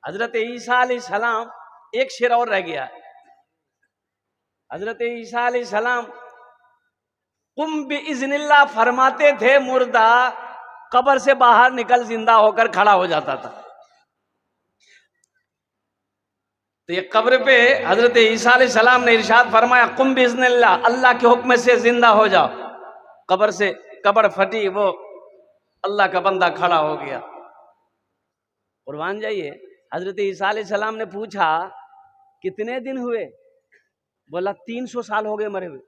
हजरत ईसा अलैहिस्सलाम, एक शेर और रह गया। हजरत ईसा अलैहिस्सलाम कुम बिइज़्निल्लाह फरमाते थे, मुर्दा कब्र से बाहर निकल जिंदा होकर खड़ा हो जाता था। तो ये कब्र पे हजरत ईसा अलैहिस्सलाम ने इरशाद फरमाया, कुम बिइज़्निल्लाह, अल्लाह के हुक्म से जिंदा हो जाओ। कब्र से कब्र फटी, वो अल्लाह का बंदा खड़ा हो गया। कुर्बान जाइए। हजरत ईसा अलैहिस्सलाम ने पूछा, कितने दिन हुए? बोला 300 साल हो गए मरे हुए।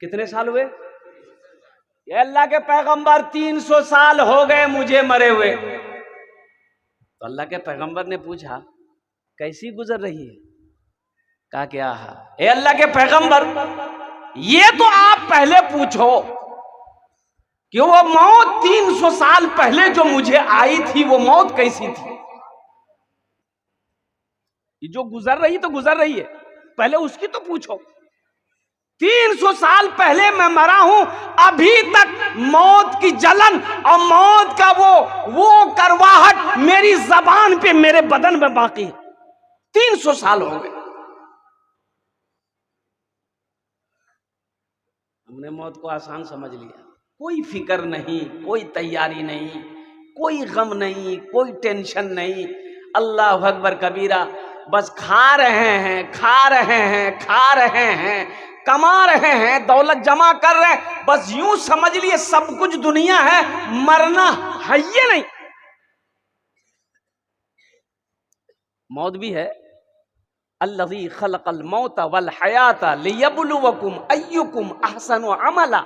कितने साल हुए? ये अल्लाह के पैगंबर 300 साल हो गए मुझे मरे हुए। तो अल्लाह के पैगंबर ने पूछा, कैसी गुजर रही है? कहा क्या है? ए अल्लाह के पैगंबर, ये तो आप पहले पूछो कि वो मौत 300 साल पहले जो मुझे आई थी, वो मौत कैसी थी? ये जो गुजर रही तो गुजर रही है, पहले उसकी तो पूछो। 300 साल पहले मैं मरा हूं, अभी तक मौत की जलन और मौत का वो करवाहट मेरी जबान पे, मेरे बदन में बाकी है। 300 साल हो गए। हमने मौत को आसान समझ लिया। कोई फिक्र नहीं, कोई तैयारी नहीं, कोई गम नहीं, कोई टेंशन नहीं। अल्लाह अकबर कबीरा। बस खा रहे हैं, खा रहे हैं, खा रहे हैं, कमा रहे हैं, दौलत जमा कर रहे हैं। बस यूं समझ लिए सब कुछ दुनिया है, मरना है ये नहीं। मौत भी है। अल्लज़ी खलक़ल मौत वल हयात लियब्लुवकुम अय्युकुम अहसनु अमला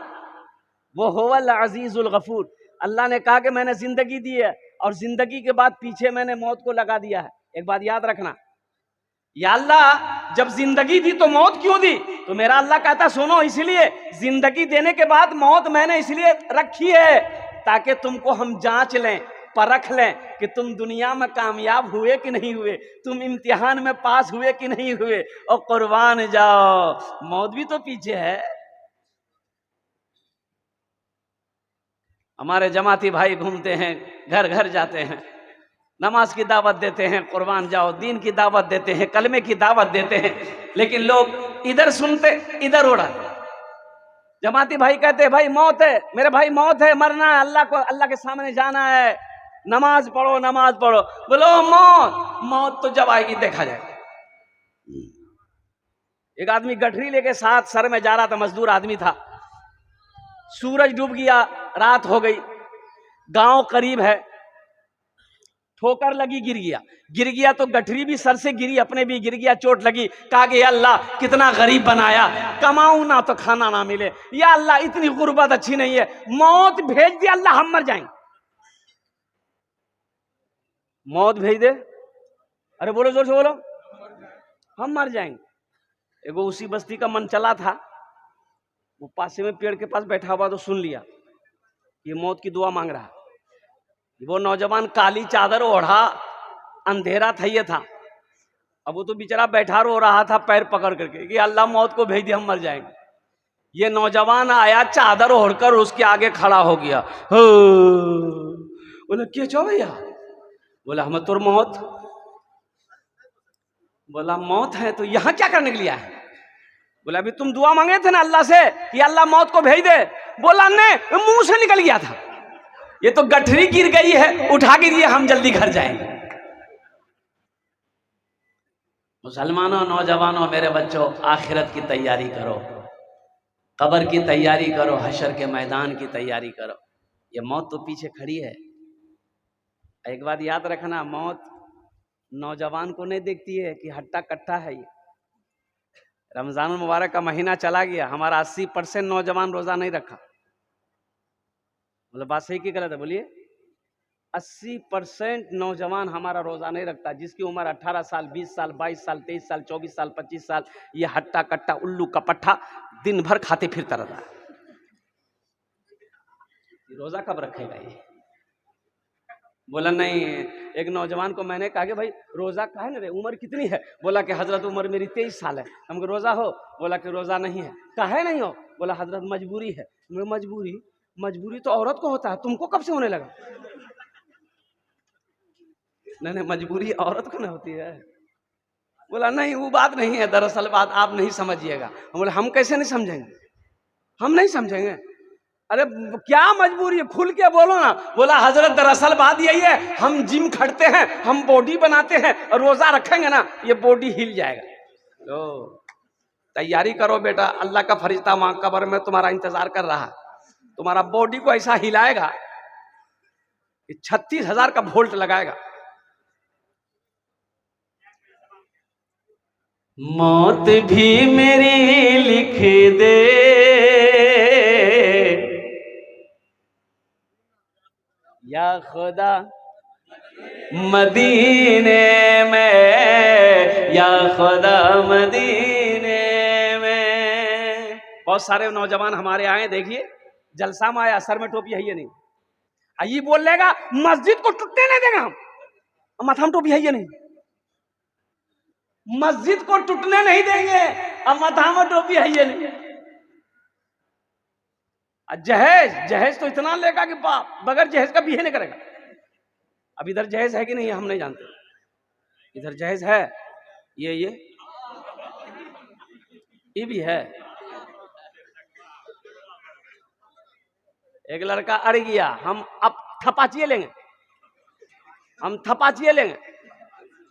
वो हुवल अज़ीज़ुल गफूर। अल्लाह ने कहा कि मैंने जिंदगी दी है और जिंदगी के बाद पीछे मैंने मौत को लगा दिया है। एक बात याद रखना, या अल्लाह जब जिंदगी दी तो मौत क्यों दी? तो मेरा अल्लाह कहता सुनो, इसलिए जिंदगी देने के बाद मौत मैंने इसलिए रखी है ताकि तुमको हम जांच लें, परख लें कि तुम दुनिया में कामयाब हुए कि नहीं हुए, तुम इम्तिहान में पास हुए कि नहीं हुए। और कुर्बान जाओ, मौत भी तो पीछे है। हमारे जमाती भाई घूमते हैं, घर घर जाते हैं, नमाज की दावत देते हैं, कुर्बान जाओ दीन की दावत देते हैं, कलमे की दावत देते हैं, लेकिन लोग इधर सुनते इधर उड़ा। जमाती भाई कहते हैं भाई मौत है, मेरे भाई मौत है, मरना है, अल्लाह को, अल्लाह के सामने जाना है, नमाज पढ़ो नमाज पढ़ो। बोलो मौत, मौत तो जब आएगी देखा जाए। एक आदमी गठरी लेके साथ सर में जा रहा था, मजदूर आदमी था। सूरज डूब गया, रात हो गई, गांव करीब है, ठोकर लगी, गिर गया तो गठरी भी सर से गिरी, अपने भी गिर गया, चोट लगी। कहा कि या अल्लाह कितना गरीब बनाया, कमाऊं ना तो खाना ना मिले, या अल्लाह इतनी गुर्बत अच्छी नहीं है, मौत भेज दे अल्लाह, हम मर जाएंगे। मौत भेज दे, अरे बोलो जोर से बोलो, हम मर जाएंगे। एगो उसी बस्ती का मन चला था, वो पासे में पेड़ के पास बैठा हुआ तो सुन लिया ये मौत की दुआ मांग रहा। वो नौजवान काली चादर ओढ़ा, अंधेरा था ये था, अब वो तो बेचारा बैठा रो रहा था पैर पकड़ करके कि अल्लाह मौत को भेज दे, हम मर जाएंगे। ये नौजवान आया, चादर ओढ़कर उसके आगे खड़ा हो गया। बोला क्या चाहो भैया? बोला हम तुर मौत। बोला मौत है तो यहाँ क्या करने के लिए है? बोला अभी तुम दुआ मांगे थे ना अल्लाह से कि अल्लाह मौत को भेज दे। बोला नहीं, मुंह से निकल गया था, ये तो गठरी गिर गई है, उठा के दिए, हम जल्दी घर जाएंगे। मुसलमानों, नौजवानों, मेरे बच्चों, आखिरत की तैयारी करो, कब्र की तैयारी करो, हशर के मैदान की तैयारी करो। ये मौत तो पीछे खड़ी है। एक बात याद रखना, मौत नौजवान को नहीं देखती है कि हट्टा कट्टा है। ये रमजान मुबारक का महीना चला गया, हमारा 80% नौजवान रोजा नहीं रखा। मतलब बात सही की गलत है? बोलिए। 80% नौजवान हमारा रोजा नहीं रखता। जिसकी उम्र 18 साल, 20 साल, 22 साल, 23 साल, 24 साल, 25 साल, ये हट्टा कट्टा उल्लू का पट्टा दिन भर खाते फिरता रहता है। रोजा कब रखेगा ये? बोला नहीं। एक नौजवान को मैंने कहा कि भाई रोजा काहे ना रे, उम्र कितनी है? बोला कि हजरत उम्र मेरी 23 साल है। हमको रोजा हो? बोला कि रोजा नहीं है। काहे नहीं हो? बोला हजरत मजबूरी है। मजबूरी तो औरत को होता है, तुमको कब से होने लगा? नहीं मजबूरी औरत को ना होती है। बोला नहीं वो बात नहीं है, दरअसल बात आप नहीं समझिएगा। हम बोले हम कैसे नहीं समझेंगे, हम नहीं समझेंगे। अरे क्या मजबूरी है, खुल के बोलो ना। बोला हजरत दरअसल बात यही है, हम जिम खड़ते हैं, हम बॉडी बनाते हैं और रोजा रखेंगे ना ये बॉडी हिल जाएगा। तो तैयारी करो बेटा, अल्लाह का फरिश्ता वहां कब्र में तुम्हारा इंतजार कर रहा है, तुम्हारा बॉडी को ऐसा हिलाएगा 36,000 का वोल्ट लगाएगा। मौत भी मेरी लिख दे या खुदा मदीने में, या खुदा मदीने में। बहुत सारे नौजवान हमारे आए, देखिए जलसा में आया, सर में टोपी है ये नहीं, ये बोल लेगा मस्जिद को टूटने नहीं देंगे हम, माथा में टोपी है ये नहीं, मस्जिद को टूटने नहीं देंगे, अब माथा में टोपी है ये नहीं। जहेज जहेज तो इतना लेगा कि बगैर जहेज का बिहे नहीं करेगा। अब इधर जहेज है कि नहीं हम नहीं जानते, इधर जहेज है, ये भी है। एक लड़का अड़ गया, हम अब थपाचिए लेंगे, हम थपाचिए लेंगे।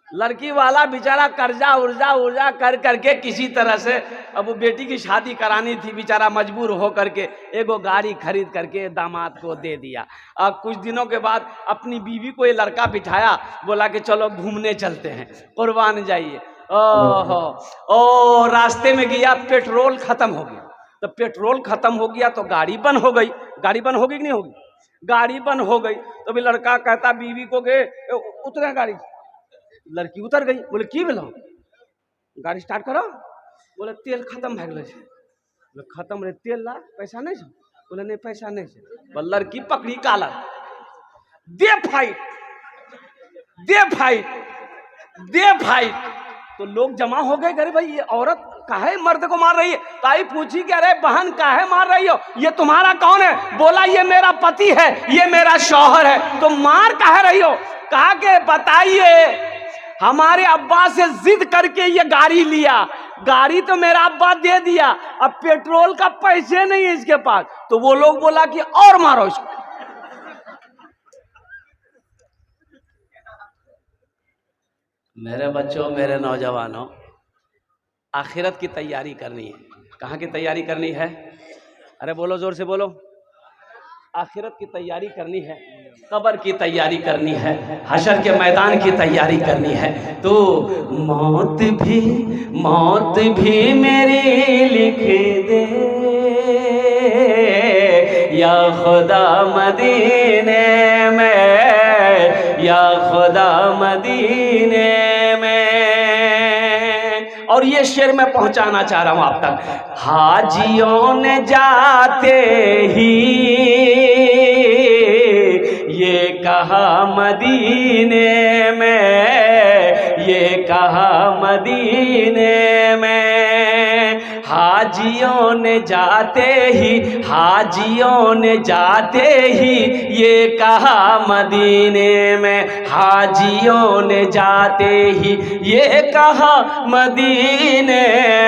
लड़की वाला बेचारा कर्जा उर्जा कर करके किसी तरह से, अब वो बेटी की शादी करानी थी, बेचारा मजबूर हो करके एगो गाड़ी खरीद करके दामाद को दे दिया। अब कुछ दिनों के बाद अपनी बीवी को ये लड़का बिठाया, बोला कि चलो घूमने चलते हैं, कुर्बान जाइए। ओ रास्ते में गया, पेट्रोल खत्म हो गया। तो पेट्रोल खत्म हो गया तो गाड़ी बंद हो गई। गाड़ी बंद होगी कि नहीं होगी? गाड़ी बंद हो गई तो भी लड़का कहता बीवी को के उतरे गाड़ी। लड़की उतर गई, बोले की बोलो गाड़ी स्टार्ट करो, बोले तेल खत्म है, बोले खत्म रे तेल ला, पैसा नहीं है, बोले नहीं पैसा नहीं है। बोले लड़की पकड़ी काला, they fight they fight they fight. तो लोग जमा हो गए, अरे भाई ये औरत काहे मर्द को मार रही है? ताई पूछी कि अरे बहन काहे मार रही हो, ये तुम्हारा कौन है? बोला ये मेरा पति है, ये मेरा शौहर है। तो मार काहे रही हो? कहा के बताइए, हमारे अब्बा से जिद करके ये गाड़ी लिया, गाड़ी तो मेरा अब्बा दे दिया, अब पेट्रोल का पैसे नहीं है इसके पास। तो वो लोग बोला कि और मारो इसको। मेरे बच्चों, मेरे नौजवानों, आखिरत की तैयारी करनी है। कहाँ की तैयारी करनी है? अरे बोलो, जोर से बोलो। आखिरत की तैयारी करनी है, कब्र की तैयारी करनी है, हशर के मैदान की तैयारी करनी है। तो मौत भी मेरी लिख दे या खुदा मदीने में, या खुदा मदीने में। और ये शेर मैं पहुंचाना चाह रहा हूं आप तक। हाजियों ने जाते ही ये कहा मदीने में, ये कहा मदीने में। हाजियों ने जाते ही, हाजियों ने जाते ही ये कहा मदीने में, हाजियों ने जाते ही ये कहा मदीने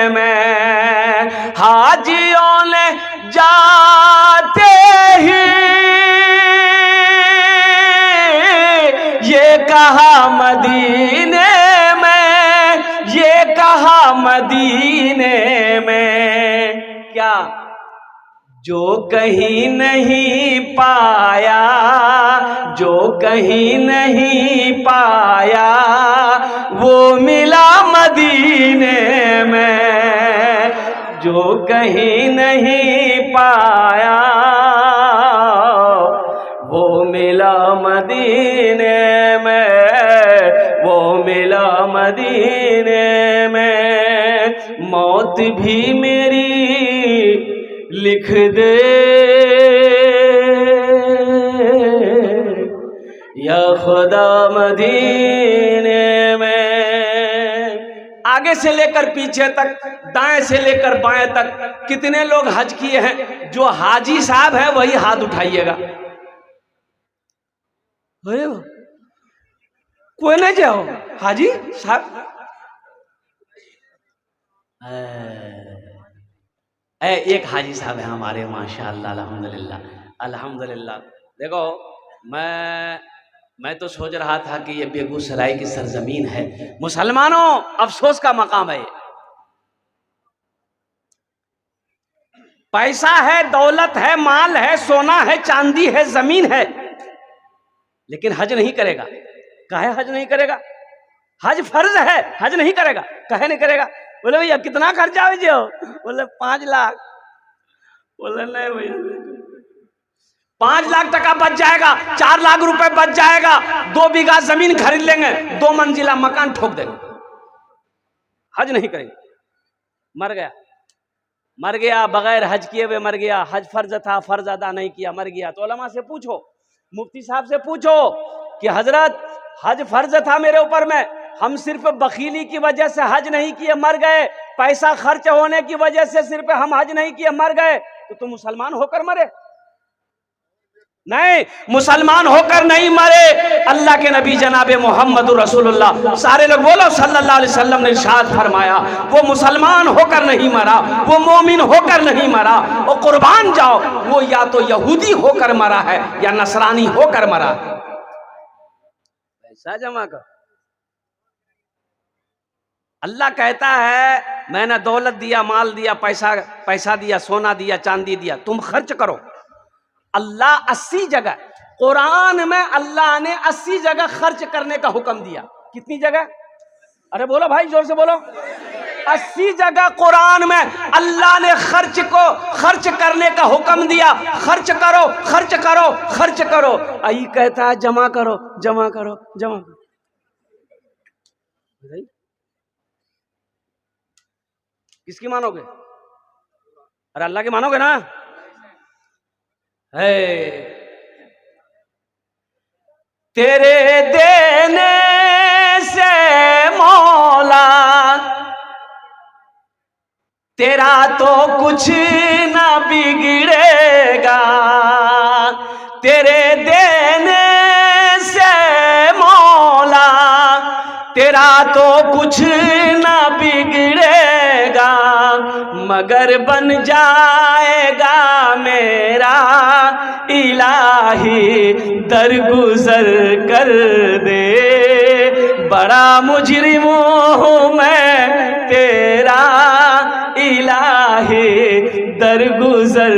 में। हाजियों ने जाते ही ये कहा मदीने में, ये कहा मदीने में। क्या? जो कहीं नहीं पाया, जो कहीं नहीं पाया वो मिला मदीने में, जो कहीं नहीं पाया वो मिला मदीने में, वो मिला मदीने में। मौत भी मेरी लिख दे या खुदा मदीने में। आगे से लेकर पीछे तक, दाएं से लेकर बाएं तक कितने लोग हज किए हैं? जो हाजी साहब है वही हाथ उठाइएगा। कोई नहीं जाओ हाजी साहब। एक हाजी साहब हैं हमारे, माशाअल्लाह, अल्हम्दुलिल्लाह अल्हम्दुलिल्लाह। देखो मैं तो सोच रहा था कि ये बेगूसराय की सरजमीन है। मुसलमानों, अफसोस का मकाम है। पैसा है, दौलत है, माल है, सोना है, चांदी है, जमीन है, लेकिन हज नहीं करेगा। काहे हज नहीं करेगा? हज फर्ज है, हज नहीं करेगा। काहे नहीं करेगा? बोले भैया कितना खर्चा हो जो? बोले 5 लाख। बोले नहीं भैया, 5 लाख टका बच जाएगा, 4 लाख रुपए बच जाएगा, 2 बीघा जमीन खरीद लेंगे, 2 मंजिला मकान ठोक देंगे। हज नहीं करेंगे। मर गया, मर गया, बगैर हज किए हुए मर गया। हज फर्ज था, फर्ज अदा नहीं किया, मर गया। तो उलमा से पूछो, मुफ्ती साहब से पूछो कि हजरत हज फर्ज था मेरे ऊपर में, हम सिर्फ बखीली की वजह से हज नहीं किए, मर गए। पैसा खर्च होने की वजह से सिर्फ हम हज नहीं किए, मर गए। तो तुम मुसलमान होकर मरे? नहीं, मुसलमान होकर नहीं मरे। अल्लाह के नबी जनाबे मोहम्मद रसूलुल्लाह, सारे लोग बोलो सल्लल्लाहु अलैहि वसल्लम ने इरशाद फरमाया, वो मुसलमान होकर नहीं मरा, वो मोमिन होकर नहीं मरा, वो कुर्बान जाओ, वो या तो यहूदी होकर मरा है या नसरानी होकर मरा है। पैसा जमा कर। अल्लाह कहता है मैंने दौलत दिया, माल दिया, पैसा दिया, सोना दिया, चांदी दिया, तुम खर्च करो। अल्लाह 80 जगह कुरान में, अल्लाह ने 80 जगह खर्च करने का हुक्म दिया। कितनी जगह? अरे बोलो भाई, जोर से बोलो। 80 जगह कुरान में अल्लाह ने खर्च करने का हुक्म दिया। खर्च करो, खर्च करो, खर्च करो। आई कहता है जमा करो, जमा करो, जमा करो। किसकी मानोगे? अरे अल्लाह की मानोगे ना? है तेरे देने से मौला, तेरा तो कुछ ना बिगड़ेगा। तेरे देने से मौला, तेरा तो कुछ ना बिगड़ेगा, मगर बन जाएगा मेरा इलाही दरगुजर कर दे। बड़ा मुजरिम हूँ मैं तेरा इलाही दरगुजर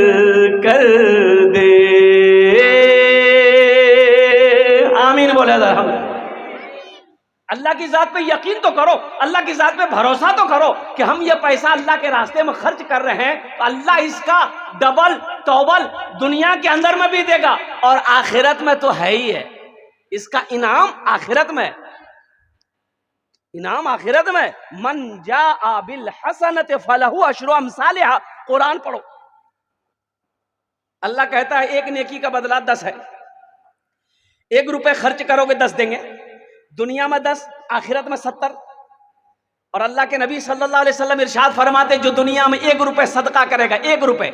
कर दे। आमीन बोले हम। अल्लाह की जात पे यकीन तो करो, अल्लाह की जात पे भरोसा तो करो कि हम ये पैसा अल्लाह के रास्ते में खर्च कर रहे हैं तो अल्लाह इसका डबल टोबल दुनिया के अंदर में भी देगा और आखिरत में तो है ही है। इसका इनाम आखिरत में, इनाम आखिरत में। मन जाअ बिल हसनत फलहु अशरु अमसालिहा। कुरान पढ़ो, अल्लाह कहता है एक नेकी का बदला 10 है। 1 रुपए खर्च करोगे 10 देंगे, दुनिया में 10, आखिरत में 70। और अल्लाह के नबी सल्लल्लाहु अलैहि वसल्लम इरशाद फरमाते जो दुनिया में 1 रुपए सदका करेगा, 1 रुपए,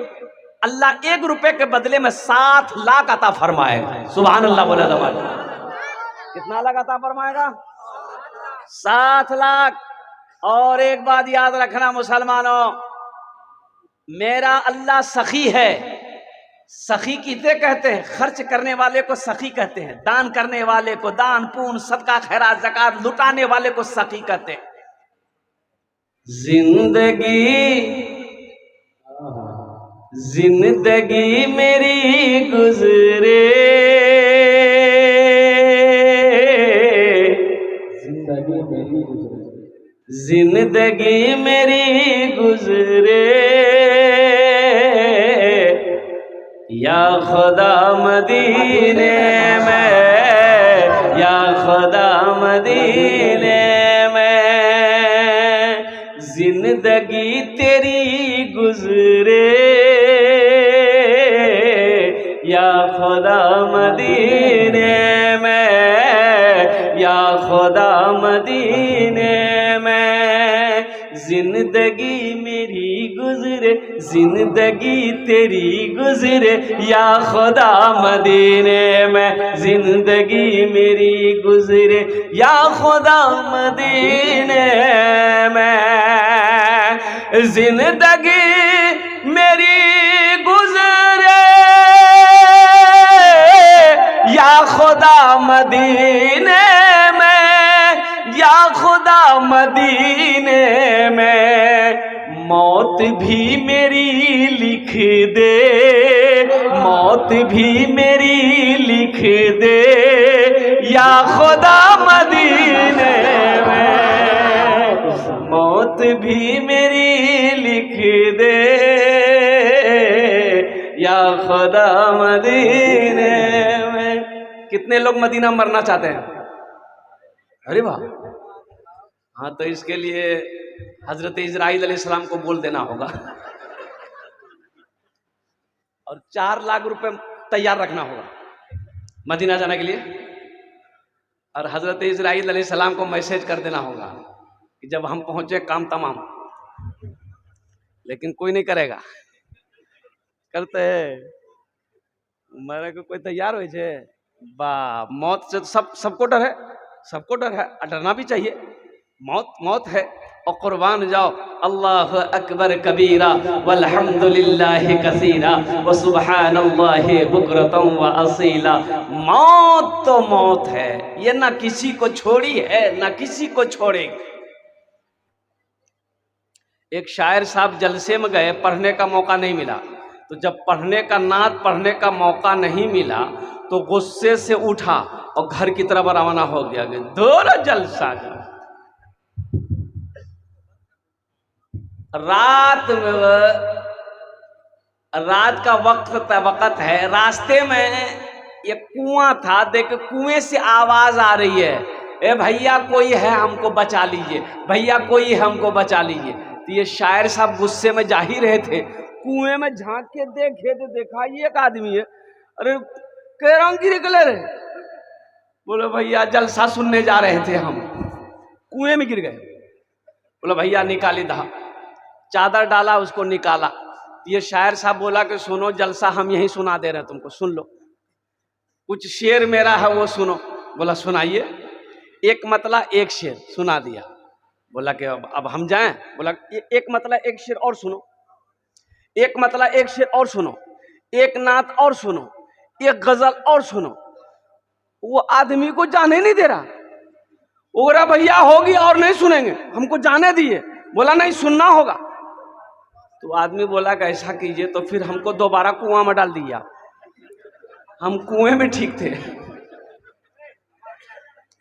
अल्लाह 1 रुपए के बदले में 7 लाख अता फरमाएगा। सुभान अल्लाह बोला दबाए। कितना लाख अता फरमाएगा? 7 लाख। और एक बात याद रखना मुसलमानों, मेरा अल्लाह सखी है। सखी किसे कहते हैं? खर्च करने वाले को सखी कहते हैं। दान करने वाले को, दान पुण्य सदका खैरात ज़कात लुटाने वाले को सखी कहते हैं। जिंदगी मेरी गुजरे, जिंदगी मेरी गुजरे, या खुदा मदीने में, या खुदा मदीने में जिंदगी तेरी गुजरे, या खुदा मदीने में, या खुदा मदीने में जिंदगी मेरी गुजरे जिंदगी तेरी गुजरे या खुदा मदीने में जिंदगी मेरी गुजरे या खुदा मदीने में जिंदगी मेरी गुजरे या खुदा मदीने में या खुदा मदीने में मौत भी मेरी लिख दे मौत भी मेरी लिख दे या खुदा मदीने में मौत भी मेरी लिख दे या खुदा मदीने में। कितने लोग मदीना मरना चाहते हैं? अरे वाह, हाँ तो इसके लिए हजरत इजराइल अलैहिस्सलाम को बोल देना होगा और 4 लाख रुपए तैयार रखना होगा मदीना जाने के लिए, और हजरत इजराइल अलैहिस्सलाम को मैसेज कर देना होगा कि जब हम पहुंचे काम तमाम। लेकिन कोई नहीं करेगा, करते मेरे को कोई तैयार हो छे बा मौत से सबको डर है, सबको डर है, डरना भी चाहिए। मौत मौत है और कुर्बान जाओ। अल्लाह अकबर कबीरा वल्हम्दुलिल्लाहि कसीरा व सुब्हानल्लाहि बुकरतम व असीला। मौत तो मौत है, ये ना किसी को छोड़ी है ना किसी को छोड़ेगी। एक शायर साहब जलसे में गए, पढ़ने का मौका नहीं मिला, तो जब पढ़ने का नात पढ़ने का मौका नहीं मिला तो गुस्से से उठा और घर की तरफ रवाना हो गया। दोनों जलसा रात का वक्त है, रास्ते में ये कुआं था, देख कुएं से आवाज आ रही है, ए भैया कोई है हमको बचा लीजिए, भैया कोई है हमको बचा लीजिए। तो ये शायर साहब गुस्से में जा ही रहे थे, कुएं में झांक के देखे तो देखा ये एक आदमी है, अरे कह निकले रहे, बोले भैया जलसा सुनने जा रहे थे हम, कुएं में गिर गए। बोले भैया निकाली था, चादर डाला उसको निकाला। ये शायर साहब बोला कि सुनो जलसा हम यही सुना दे रहे हैं तुमको, सुन लो, कुछ शेर मेरा है वो सुनो। बोला सुनाइए। एक मतला एक शेर सुना दिया। बोला कि अब हम जाएं? बोला एक मतला एक शेर और सुनो, एक मतला एक शेर और सुनो, एक नात और सुनो, एक गजल और सुनो। वो आदमी को जाने नहीं दे रहा, बोला भैया होगी और नहीं सुनेंगे, हमको जाने दिए। बोला नहीं सुनना होगा। तो आदमी बोला कि ऐसा कीजिए, तो फिर हमको दोबारा कुआं में डाल दिया, हम कुएं में ठीक थे,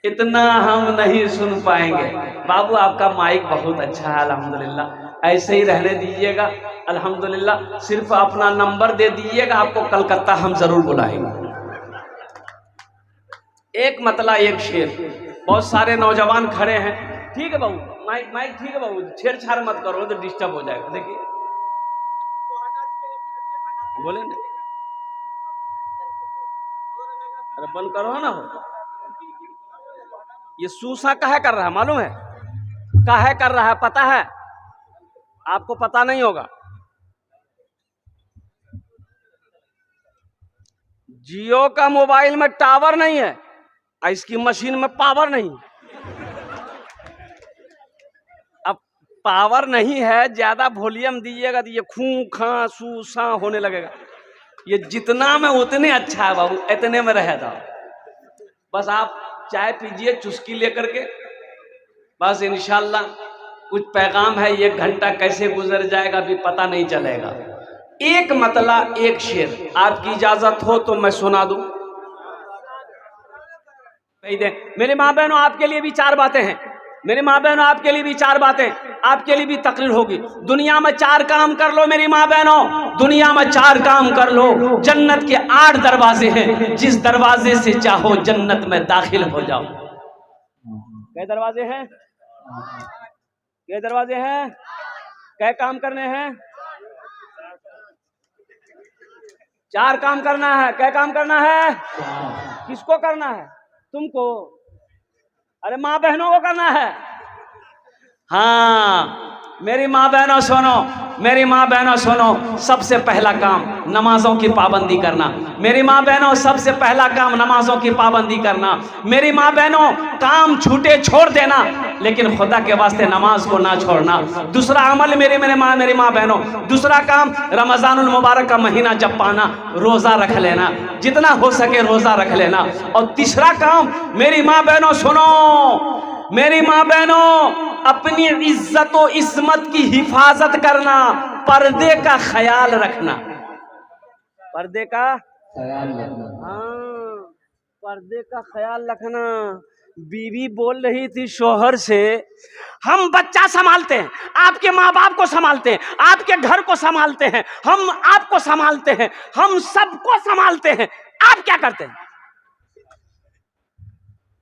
इतना हम नहीं सुन पाएंगे। बाबू आपका माइक बहुत अच्छा है अल्हम्दुलिल्लाह, ऐसे ही रहने दीजिएगा अल्हम्दुलिल्लाह। सिर्फ अपना नंबर दे दीजिएगा, आपको कलकत्ता हम जरूर बुलाएंगे। एक मतला एक शेर, बहुत सारे नौजवान खड़े हैं। ठीक है बाबू, माइक माइक ठीक है बाबू, छेड़छाड़ मत करो तो डिस्टर्ब हो जाएगा। देखिए बोले ना, अरे बंद करो ना। हो ये सूसा काहे कर रहा है मालूम है? काहे कर रहा है पता है? आपको पता नहीं होगा। जियो का मोबाइल में टावर नहीं है, इसकी मशीन में पावर नहीं। अब पावर नहीं है, ज्यादा वॉल्यूम दीजिएगा तो ये खूं खां सू सा होने लगेगा। ये जितना में उतने अच्छा है बाबू, इतने में रहेगा। बस आप चाय पीजिए चुस्की लेकर के, बस इंशाल्लाह कुछ पैगाम है। 1 घंटा कैसे गुजर जाएगा अभी पता नहीं चलेगा। एक मतला एक शेर, आपकी इजाजत हो तो मैं सुना दूं। मेरे माँ बहनों आपके लिए भी 4 बातें हैं, मेरे माँ बहनों आपके लिए भी 4 बातें, आपके लिए भी तकरीर होगी। दुनिया में 4 काम कर लो मेरी माँ बहनों, दुनिया में 4 काम कर लो। जन्नत के 8 दरवाजे हैं, जिस दरवाजे से चाहो जन्नत में दाखिल हो जाओ। कै दरवाजे हैं? कै दरवाजे हैं? कै काम करने हैं? 4 काम करना है। कै काम करना है? किसको करना है? तुमको। अरे माँ बहनों को करना है। हाँ, मेरी माँ बहनों सुनो, मेरी माँ बहनों सुनो, सबसे पहला काम नमाजों की पाबंदी करना। मेरी माँ बहनों सबसे पहला काम नमाजों की पाबंदी करना। मेरी माँ बहनों काम छूटे छोड़ देना, लेकिन खुदा के वास्ते नमाज को ना छोड़ना। दूसरा अमल मेरी माँ बहनों, दूसरा काम रमज़ानुल मुबारक का महीना जब पाना, रोज़ा रख लेना, जितना हो सके रोज़ा रख लेना। और तीसरा काम मेरी माँ बहनों सुनो, मेरी माँ बहनों अपनी इज्जत और इस्मत की हिफाजत करना, पर्दे का ख्याल रखना, पर्दे का ख्याल रखना। हाँ, पर्दे का ख्याल रखना। बीवी बोल रही थी शोहर से, हम बच्चा संभालते हैं, आपके माँ बाप को संभालते हैं, आपके घर को संभालते हैं, हम आपको संभालते हैं, हम सबको संभालते हैं, आप क्या करते हैं?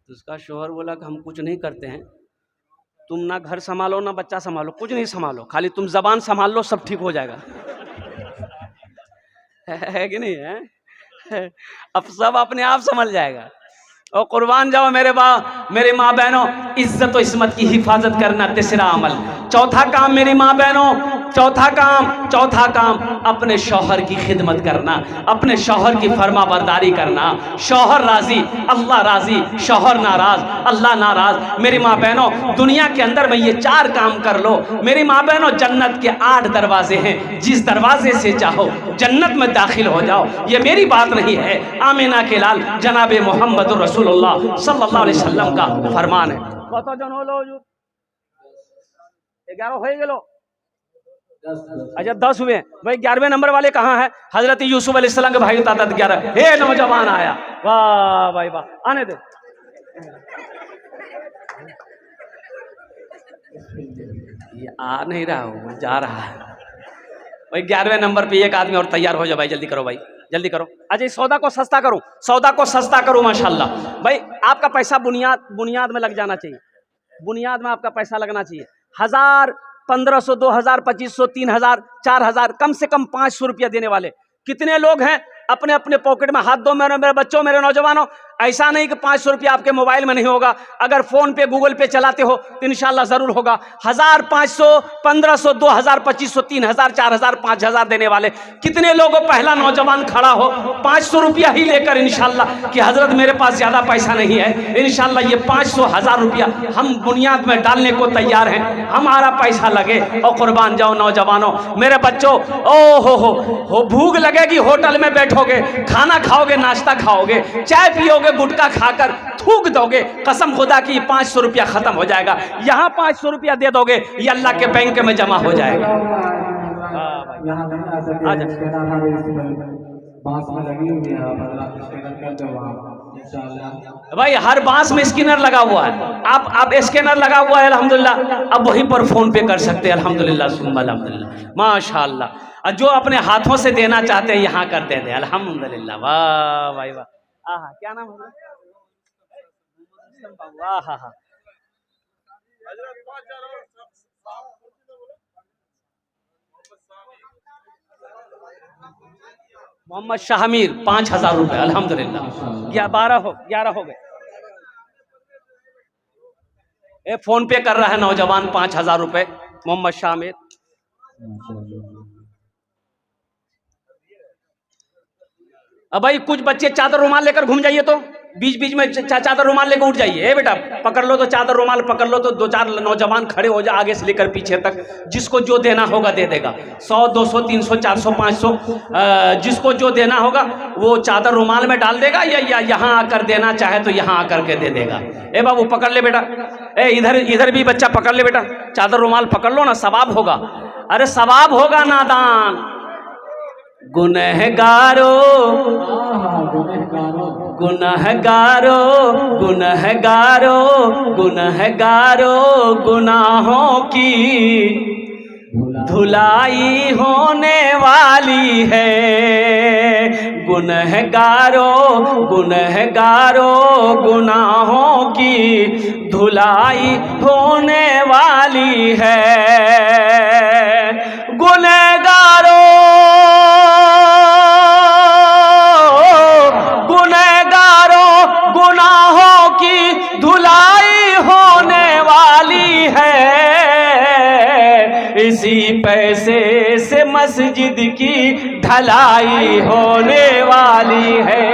उसका शोहर बोला कि हम कुछ नहीं करते हैं, तुम ना घर संभालो ना बच्चा संभालो, कुछ नहीं संभालो, खाली तुम जबान संभाल लो, सब ठीक हो जाएगा। है कि नहीं है? अब सब अपने आप संभल जाएगा। और कुर्बान जाओ मेरी माँ बहनों, इज्जत और इस्मत की हिफाजत करना तीसरा अमल। चौथा काम मेरी माँ बहनों, चौथा काम अपने शौहर की खिदमत करना, अपने शौहर की फरमा बरदारी करना। शौहर राजी अल्लाह राजी, शौहर नाराज अल्लाह नाराज। मेरी माँ बहनों दुनिया के अंदर में ये 4 काम कर लो, मेरी माँ बहनों जन्नत के 8 दरवाजे हैं, जिस दरवाजे से चाहो जन्नत में दाखिल हो जाओ। ये मेरी बात नहीं है, आमिना के लाल जनाब मोहम्मद रसूलुल्लाह सल्लल्लाहु अलैहि वसल्लम का फरमान है। कत जन हलो? 11 हो गेलो। अच्छा 10 हुए भाई। 11वें नंबर वाले कहाँ हैं? हजरत यूसुफ अलैहिस्सलाम के भाई तादाद 11। हे नौजवान आया, वाह भाई वाह, आने दे। ये आ नहीं रहा हूँ, जा रहा है भाई। 11वें नंबर पे एक आदमी और तैयार हो जाओ भाई, जल्दी करो भाई, जल्दी करो। अच्छा सौदा को सस्ता करो, सौदा को सस्ता करो माशाल्लाह। भाई आपका पैसा बुनियाद में लग जाना चाहिए, बुनियाद में आपका पैसा लगना चाहिए। 1000, 1500, 2000, 2500, 3000, 4000, कम से कम 500 रुपया देने वाले कितने लोग हैं? अपने अपने पॉकेट में हाथ दो मेरे बच्चों, मेरे नौजवानों। ऐसा नहीं कि 500 रुपया आपके मोबाइल में नहीं होगा, अगर फोन पे गूगल पे चलाते हो तो इंशाल्लाह जरूर होगा। 1000, 500, 1500, 2000, 2500, 3000, 4000, 5000 देने वाले कितने लोगों? पहला नौजवान खड़ा हो 500 रुपया ही लेकर इंशाल्लाह कि हजरत मेरे पास ज्यादा पैसा नहीं है, इंशाल्लाह ये 500, 1000 रुपया हम बुनियाद में डालने को तैयार हैं, हमारा पैसा लगे। और कुर्बान जाओ नौजवानों, मेरे बच्चों, ओ हो भूख लगेगी, होटल में बैठोगे, खाना खाओगे, नाश्ता खाओगे, चाय पियोगे, गुटखा खाकर थूक दोगे, कसम खुदा की 500 रुपया खत्म हो जाएगा। यहाँ 500 रुपया दे दोगे, ये अल्लाह के बैंक में जमा हो जाएगा। भाई हर बांस में स्कैनर लगा हुआ है, आप स्कैनर लगा हुआ है अल्हम्दुलिल्लाह, अब वहीं पर फोन पे कर सकते हैं अल्हम्दुलिल्लाह सुम्मा अल्हम्दुलिल्लाह माशाअल्लाह। जो अपने हाथों से देना चाहते हैं यहाँ कर देते हैं अल्हम्दुलिल्लाह। वाह भाई वाह, आहा क्या नाम है? वाह हा। मोहम्मद शाहमीर 5000 रुपए अल्हम्दुलिल्लाह। 11 हो गए। फोन पे कर रहा है नौजवान 5000 रुपए मोहम्मद शाहमीर। अब भाई कुछ बच्चे चादर रुमाल लेकर घूम जाइए, तो बीच बीच में चादर रुमाल लेकर उठ जाइए। ए बेटा पकड़ लो, तो चादर रुमाल पकड़ लो, तो 2-4 नौजवान खड़े हो जाए आगे से लेकर पीछे तक, जिसको जो देना होगा दे देगा। 100, 200, 300, 400, 500 जिसको जो देना होगा वो चादर रुमाल में डाल देगा, या यहाँ आकर देना चाहे तो यहाँ आकर के दे देगा। ए बाबू पकड़ ले बेटा, ए इधर भी बच्चा पकड़ ले बेटा, चादर रुमाल पकड़ लो ना, सवाब होगा। अरे सवाब होगा नादान। गुनहगारो गुनहगारो गुनहगारो गुनहगारो गुनाहों की धुलाई होने वाली है। गुनहगारो गुनहगारो गुनाहों की धुलाई होने वाली है। गुनहगारो गुनाहों की धुलाई होने वाली है। इसी पैसे से मस्जिद की ढलाई होने वाली है,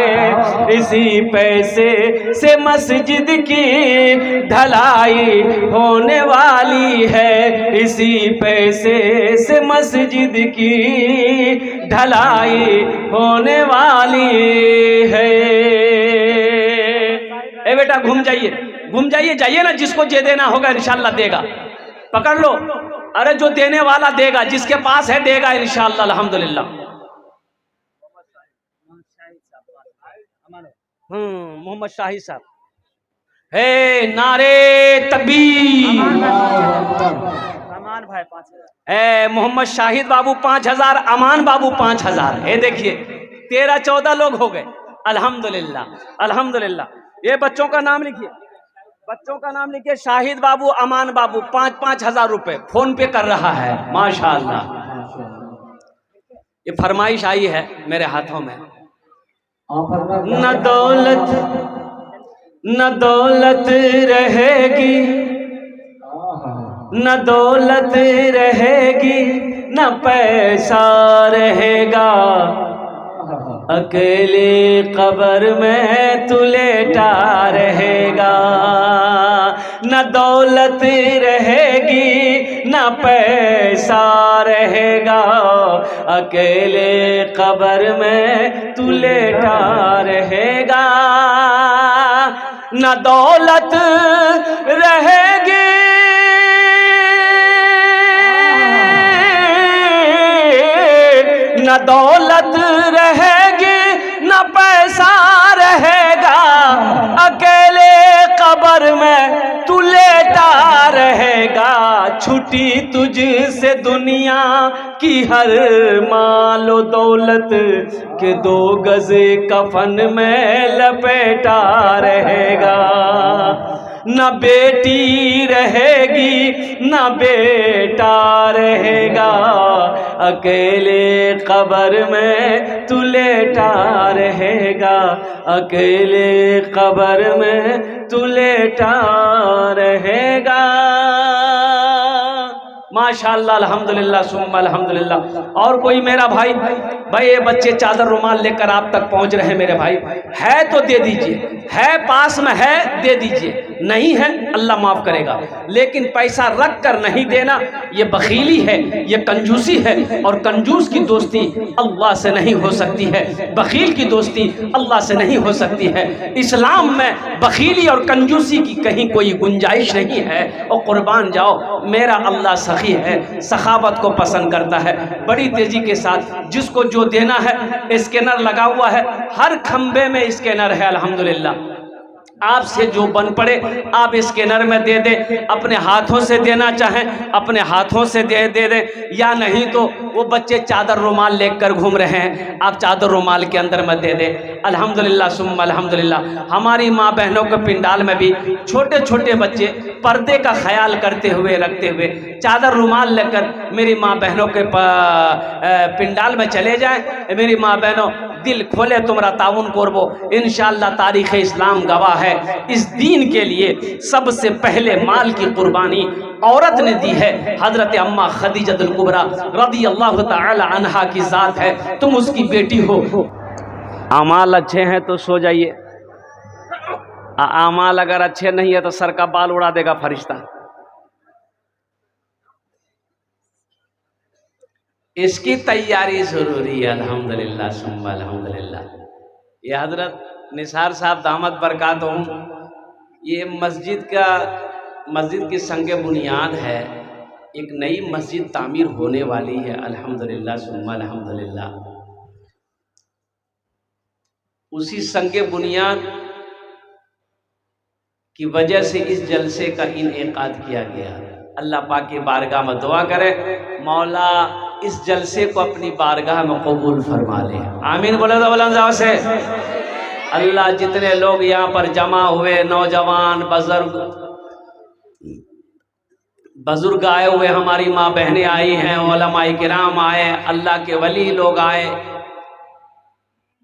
इसी पैसे से मस्जिद की ढलाई होने वाली है, इसी पैसे से मस्जिद की ढलाई होने वाली है। ए बेटा घूम जाइए जाइए ना, जिसको जे देना होगा इंशाल्लाह देगा, पकड़ लो। अरे जो देने वाला देगा, जिसके पास है देगा इंशाल्लाह अल्हम्दुलिल्लाह। मोहम्मद शाही साहब है, नारे तकबीर। अमान भाई 5000, मोहम्मद शाहिद बाबू 5000, अमान बाबू 5000। ये देखिए 13-14 लोग हो गए अल्हम्दुलिल्लाह अल्हम्दुलिल्लाह। ये बच्चों का नाम लिखिए, बच्चों का नाम लिखिए, शाहिद बाबू, अमान बाबू 5-5 हजार रुपए फोन पे कर रहा है माशाअल्लाह। ये फरमाइश आई है मेरे हाथों में। न दौलत रहेगी, न दौलत रहेगी, न पैसा रहेगा, अकेले कब्र में तू लेटा रहेगा। न दौलत रहेगी, न पैसा रहेगा, अकेले कब्र में तू लेटा रहेगा। न दौलत रहेगी, न दौलत रहेगी, न पैसा रहेगा, अकेले कब्र में तू लेटा रहेगा। छुटी तुझसे दुनिया की हर मालो दौलत के 2 गज कफन में लपेटा रहेगा। न बेटी रहेगी, न बेटा रहेगा, अकेले कब्र में तू लेटा रहेगा, अकेले कब्र में तू लेटा रहेगा। माशाअल्लाह अल्हम्दुलिल्लाह सुम्मा अल्हम्दुलिल्लाह। और कोई मेरा भाई ये बच्चे चादर रुमाल लेकर आप तक पहुंच रहे हैं मेरे भाई, है तो दे दीजिए, है पास में है दे दीजिए, नहीं है अल्लाह माफ करेगा, लेकिन पैसा रख कर नहीं देना ये बखीली है, ये कंजूसी है, और कंजूस की दोस्ती अल्लाह से नहीं हो सकती है, बखील की दोस्ती अल्लाह से नहीं हो सकती है। इस्लाम में बखीली और कंजूसी की कहीं कोई गुंजाइश नहीं है। और कुर्बान जाओ, मेरा अल्लाह सखी है, सखावत को पसंद करता है। बड़ी तेजी के साथ जिसको जो देना है, स्कैनर लगा हुआ है, हर खंबे में स्कैनर है अल्हम्दुलिल्लाह। आपसे जो बन पड़े आप स्कैनर में दे दें, अपने हाथों से देना चाहें अपने हाथों से दे दें, या नहीं तो वो बच्चे चादर रुमाल लेकर घूम रहे हैं, आप चादर रुमाल के अंदर में दे दें। अल्हम्दुलिल्लाह सुम्मा अल्हम्दुलिल्लाह। हमारी माँ बहनों के पिंडाल में भी छोटे छोटे बच्चे पर्दे का ख्याल करते हुए रखते हुए चादर रुमाल लेकर मेरी माँ बहनों के पिंडाल में चले जाएं। मेरी माँ बहनों दिल खोले तुमरा ताउन करबो, इंशाअल्लाह तारीख़ इस्लाम गवाह है। इस दीन के लिए सबसे पहले माल की कुर्बानी औरत ने दी है। हजरत अम्मा खदीजतुल कुबरा रदी अल्लाह ताला अन्हा की जात है, तुम उसकी बेटी हो। अमाल अच्छे हैं तो सो जाइए, अमाल अगर अच्छे नहीं है तो सर का बाल उड़ा देगा फरिश्ता। इसकी तैयारी जरूरी है। अल्हम्दुलिल्लाह सुम्मा अल्हम्दुलिल्लाह। ये हजरत निसार साहब दामद बरकातुहुम, ये मस्जिद की संग बुनियाद है। एक नई मस्जिद तामीर होने वाली है अल्हम्दुलिल्लाह सुम्मा अल्हम्दुलिल्लाह। उसी संग बुनियाद की वजह से इस जलसे का इनेकाद किया गया। अल्लाह पाक की बारगाह में दुआ करें, मौला इस जलसे को अपनी बारगाह में कबूल फरमा ले। आमीन बोले तो बुलंद से। अल्लाह जितने लोग यहाँ पर जमा हुए, नौजवान बुजुर्ग आए हुए, हमारी माँ बहनें आई हैं, उलमाए किराम आए, अल्लाह के वली लोग आए,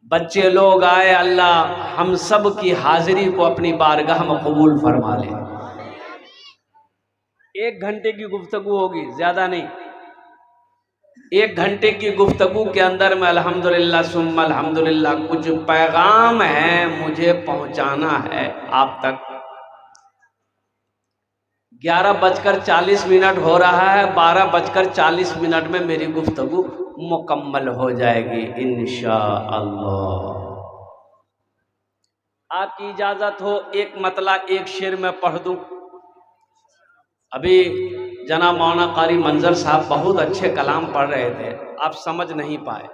बच्चे लोग आए, अल्लाह हम सब की हाजिरी को अपनी बारगाह में कबूल फरमा ले। 1 घंटे की गुफ्तगू होगी, ज़्यादा नहीं, 1 घंटे की गुफ्तगू के अंदर में अल्हम्दुलिल्लाह सुम्मा अल्हम्दुलिल्लाह कुछ पैगाम है मुझे पहुंचाना है आप तक। 11:40 हो रहा है, 12:40 में मेरी गुफ्तगू मुकम्मल हो जाएगी इंशाअल्लाह। आपकी इजाज़त हो एक मतला एक शेर में पढ़ दूं। अभी जनाब मौलाना कारी मंजर साहब बहुत अच्छे कलाम पढ़ रहे थे, आप समझ नहीं पाए।